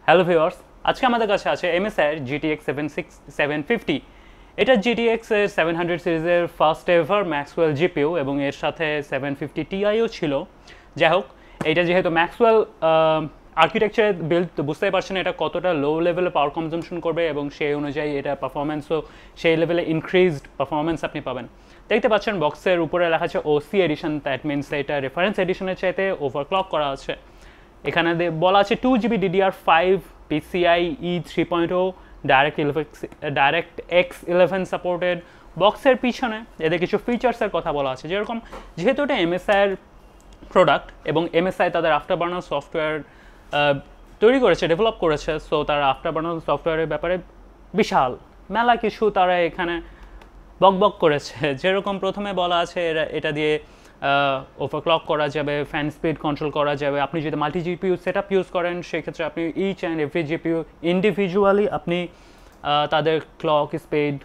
Hello viewers, আজকে আমাদের কাছে আছে MSI এর GTX 750। এটা GTX এর 700 সিরিজের ফার্স্ট এভার ম্যাক্সওয়েল জিপিইউ এবং এর সাথে 750 Tiও ছিল। যাই হোক, এটা যেহেতু ম্যাক্সওয়েল আর্কিটেকচারের বিল্ড, তো বুঝতেই পারছেন এটা কতটা লো লেভেলে পাওয়ার কনজাম্পশন করবে এবং সেই অনুযায়ী এটা পারফরমেন্সও সেই লেভেলে ইনক্রিজড পারফরমেন্স আপনি পাবেন। দেখতে পাচ্ছেন বক্সের উপরে লেখা আছে OC এডিশন, দ্যাট মিনস এটা রেফারেন্স এডিশনের চাইতে ওভারক্লক করা আছে। এখানে বলা আছে 2GB DDR5 PCIe 3.0 DirectX 11 supported. বক্সের পিছনে এদের কিছু ফিচার্সের কথা বলা আছে, যেরকম যেহেতু এটা MSI এর প্রোডাক্ট এবং MSI তাদের আফটার বার্নার সফটওয়্যার তৈরি করেছে, ডেভেলপ করেছে, সো তারা আফটার বার্নার সফটওয়্যারের ব্যাপারে বিশাল মেলা কিছু তারা এখানে বকবক করেছে। যেরকম প্রথমে বলা আছে এটা দিয়ে ওভারক্লক করা যাবে, ফ্যান স্পিড কন্ট্রোল করা যাবে। আপনি যদি multi GPU set up use করেন সেক্ষেত্রে আপনি each and every GPU individually আপনি তাদের ক্লক স্পিড,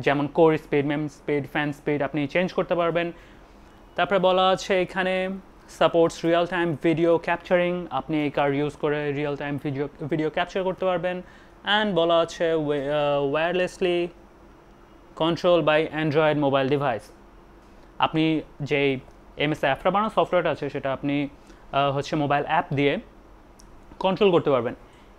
যেমন core speed, mem speed, fan speed আপনি চেঞ্জ করতে পারবেন। তারপরে বলা আছে এখানে supports real time video capturing, আপনি এই কার্ড ইউজ করে রিয়েল টাইম ভিডিও ক্যাপচার করতে পারবেন। অ্যান্ড বলা আছে wirelessly control by Android mobile device. আপনি যে MSI আফটার বার্নার সফটওয়্যারটা আছে সেটা আপনি হচ্ছে মোবাইল অ্যাপ দিয়ে কন্ট্রোল করতে পারবেন।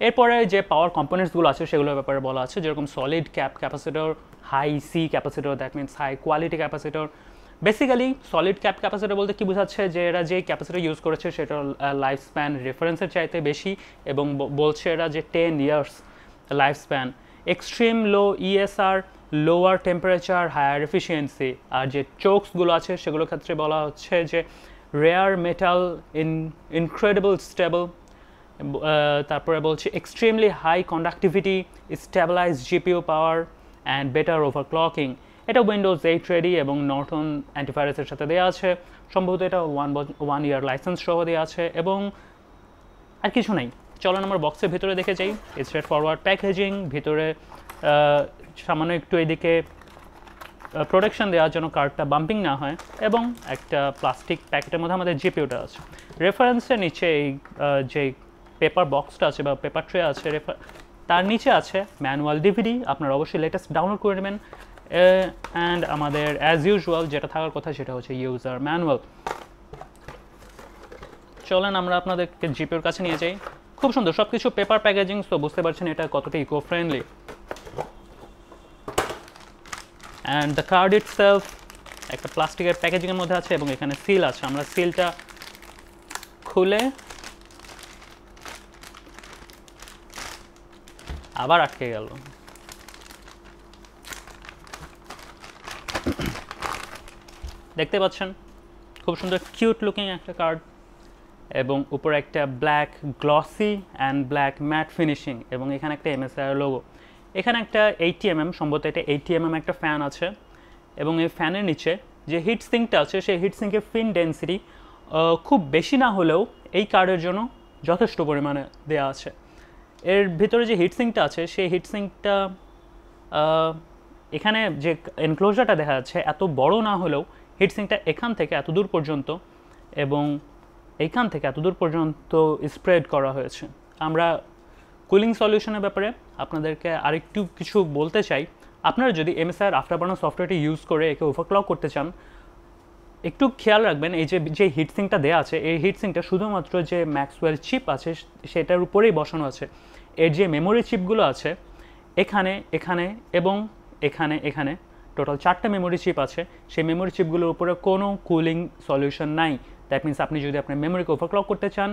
এরপরে যে পাওয়ার কম্পোনেন্টসগুলো আছে সেগুলোর ব্যাপারে বলা আছে, যেরকম solid capacitor, high C capacitor, that means high quality capacitor. Basically solid capacitor বলতে কী বোঝাচ্ছে, যে এরা যে ক্যাপাসিটর ইউজ করেছে সেটার লাইফ স্প্যান রেফারেন্সের চাইতে বেশি এবং বলছে এরা যে 10 years life span. Extreme low ESR, lower temperature, higher efficiency. আর যে চোকসগুলো আছে সেগুলোর ক্ষেত্রে বলা হচ্ছে যে রেয়ার মেটাল ইনক্রেডিবল স্টেবল। তারপরে বলছি extremely high conductivity, stabilize GPU power and better overclocking. এটা উইন্ডোজ 8 রেডি এবং নর্টন অ্যান্টিভাইরাসের সাথে দেওয়া আছে। সম্ভবত এটা 1 ইয়ার লাইসেন্স সহ দেওয়া আছে এবং আর কিছু নেই। চলুন আমরা বক্সের ভিতরে দেখে যাই। স্ট্রেট ফরওয়ার্ড প্যাকেজিং, ভিতরে সামান্য একটু এদিকে প্রোটেকশন দেওয়ার জন্য কার্ডটা বাম্পিং না হয় এবং একটা প্লাস্টিক প্যাকেটের মধ্যে আমাদের জিপিইউটা আছে। রেফারেন্সের নিচে এই যে পেপার বক্সটা আছে বা পেপার ট্রে আছে, তার নিচে আছে ম্যানুয়াল ডিভিডি, আপনারা অবশ্যই লেটেস্ট ডাউনলোড করে নেবেন। অ্যান্ড আমাদের অ্যাজ ইউজুয়াল যেটা থাকার কথা সেটা হচ্ছে ইউজার ম্যানুয়াল। চলেন আমরা আপনাদেরকে জিপিইউর কাছে নিয়ে যাই। খুব সুন্দর সব কিছু পেপার প্যাকেজিং, তো বুঝতে পারছেন এটা কতটা eco friendly. And the card itself একটা প্লাস্টিকের প্যাকেজিংয়ের মধ্যে আছে এবং এখানে সিল আছে। আমরা সিলটা খুলে আবার আটকে গেল। দেখতে পাচ্ছেন খুব সুন্দর কিউট লুকিং একটা কার্ড এবং উপরে একটা black glossy and black mat finishing এবং এখানে একটা MSI লোগো। এখানে একটা 80mm, সম্ভবত এটা 80mm একটা ফ্যান আছে এবং এই ফ্যানের নিচে যে হিট সিঙ্কটা আছে সেই হিট সিঙ্কের ফিন ডেন্সিটি খুব বেশি না হলেও এই কার্ডের জন্য যথেষ্ট পরিমাণে দেওয়া আছে। এর ভিতরে যে হিট সিঙ্কটা আছে সেই হিট সিঙ্কটা এখানে যে এনক্লোজারটা দেখা যাচ্ছে এত বড় না হলেও হিট সিঙ্কটা এখান থেকে এত দূর পর্যন্ত এবং এইখান থেকে এত দূর পর্যন্ত স্প্রেড করা হয়েছে। আমরা কুলিং সলিউশনের ব্যাপারে আপনাদেরকে আরেকটু কিছু বলতে চাই। আপনারা যদি MSI এর আফটার বার্নার সফটওয়্যারটি ইউজ করে একে ওভারক্লক করতে চান, একটু খেয়াল রাখবেন এই যে হিট সিঙ্কটা দেওয়া আছে এই হিট সিঙ্কটা শুধুমাত্র যে ম্যাক্সওয়েল চিপ আছে সেটার উপরেই বসানো আছে। এর যে মেমোরি চিপগুলো আছে এখানে এখানে এবং এখানে এখানে টোটাল 4টা মেমোরি চিপ আছে। সেই মেমোরি চিপগুলোর উপরে কোনো কুলিং সলিউশন নাই। দ্যাট মিনস আপনি যদি আপনার মেমোরিকে ওভারক্লক করতে চান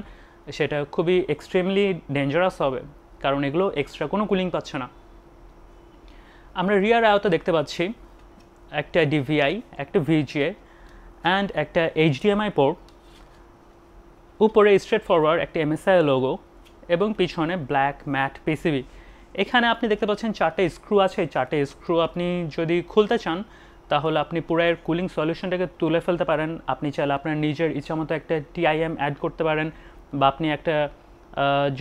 সেটা খুবই এক্সট্রিমলি ডেঞ্জারাস হবে, কারণ এগুলো এক্সট্রা কোনো কুলিং পাচ্ছে না। আমরা রিয়ার আয়তে দেখতে পাচ্ছি একটা DVI, একটা VGA অ্যান্ড একটা HDMI পোর্ট। উপরে স্ট্রেট ফরওয়ার্ড একটা MSI লোগো এবং পিছনে ব্ল্যাক ম্যাট PCB। এখানে আপনি দেখতে পাচ্ছেন 4টে স্ক্রু আছে। এই 4টে স্ক্রু আপনি যদি খুলতে চান তাহলে আপনি পুরো এর কুলিং সলিউশনটাকে তুলে ফেলতে পারেন। আপনি চাইলে আপনার নিজের ইচ্ছামতো একটা TIM অ্যাড করতে পারেন বা আপনি একটা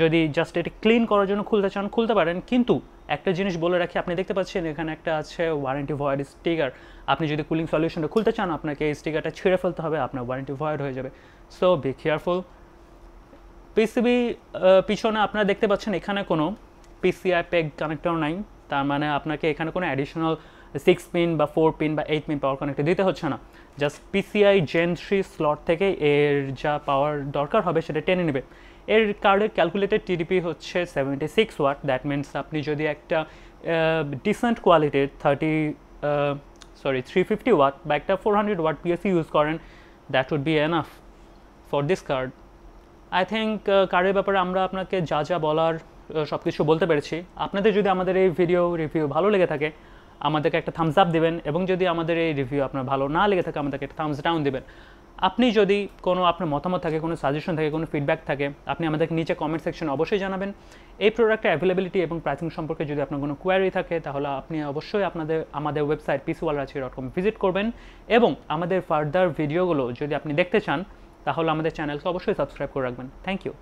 যদি জাস্ট এটি ক্লিন করার জন্য খুলতে চান খুলতে পারেন। কিন্তু একটা জিনিস বলে রাখি, আপনি দেখতে পাচ্ছেন এখানে একটা আছে ওয়ারেন্টি ভয়েড স্টিকার। আপনি যদি কুলিং সলিউশনটা খুলতে চান আপনাকে এই স্টিকারটা ছিঁড়ে ফেলতে হবে, আপনার ওয়ারেন্টি ভয়েড হয়ে যাবে। So be careful. পিসিবি পিছনে আপনারা দেখতে পাচ্ছেন এখানে কোনো পিসিআই পেগ কানেক্টর নাই, তার মানে আপনাকে এখানে কোনো অ্যাডিশনাল 6 পিন বা 4 পিন বা 8 পিন পাওয়ার কানেক্টর দিতে হচ্ছে না। জাস্ট পিসিআই জেন 3 স্লট থেকে এর যা পাওয়ার দরকার হবে সেটা টেনে নেবে। এর কার্ডের ক্যালকুলেটেড টিডিপি হচ্ছে 76 ওয়াট। দ্যাট মিনস আপনি যদি একটা ডিসেন্ট কোয়ালিটির 350 ওয়াট বা একটা 400 ওয়াট পিএসি ইউজ করেন, that would be enough for this card. I think কার্ডের ব্যাপারে আমরা আপনাকে যা যা বলার সব কিছু বলতে পেরেছি। আপনাদের যদি আমাদের এই ভিডিও রিভিউ ভালো লেগে থাকে আমাদেরকে একটা থামস আপ দেবেন, এবং যদি আমাদের এই রিভিউ আপনার ভালো না লেগে থাকে আমাদেরকে একটা থামস ডাউন দেবেন। আপনি যদি কোনো আপনার মতামত থাকে, কোনো সাজেশন থাকে, কোনো ফিডব্যাক থাকে, আপনি আমাদেরকে নিচে কমেন্ট সেকশনে অবশ্যই জানাবেন। এই প্রোডাক্টের অ্যাভেলেবিলিটি এবং প্রাইসিং সম্পর্কে যদি আপনার কোনো কোয়ারি থাকে তাহলে আপনি অবশ্যই আমাদের ওয়েবসাইট pcwalrachi.com ভিজিট করবেন, এবং আমাদের ফার্দার ভিডিওগুলো যদি আপনি দেখতে চান তাহলে আমাদের চ্যানেলকে অবশ্যই সাবস্ক্রাইব করে রাখবেন। Thank you.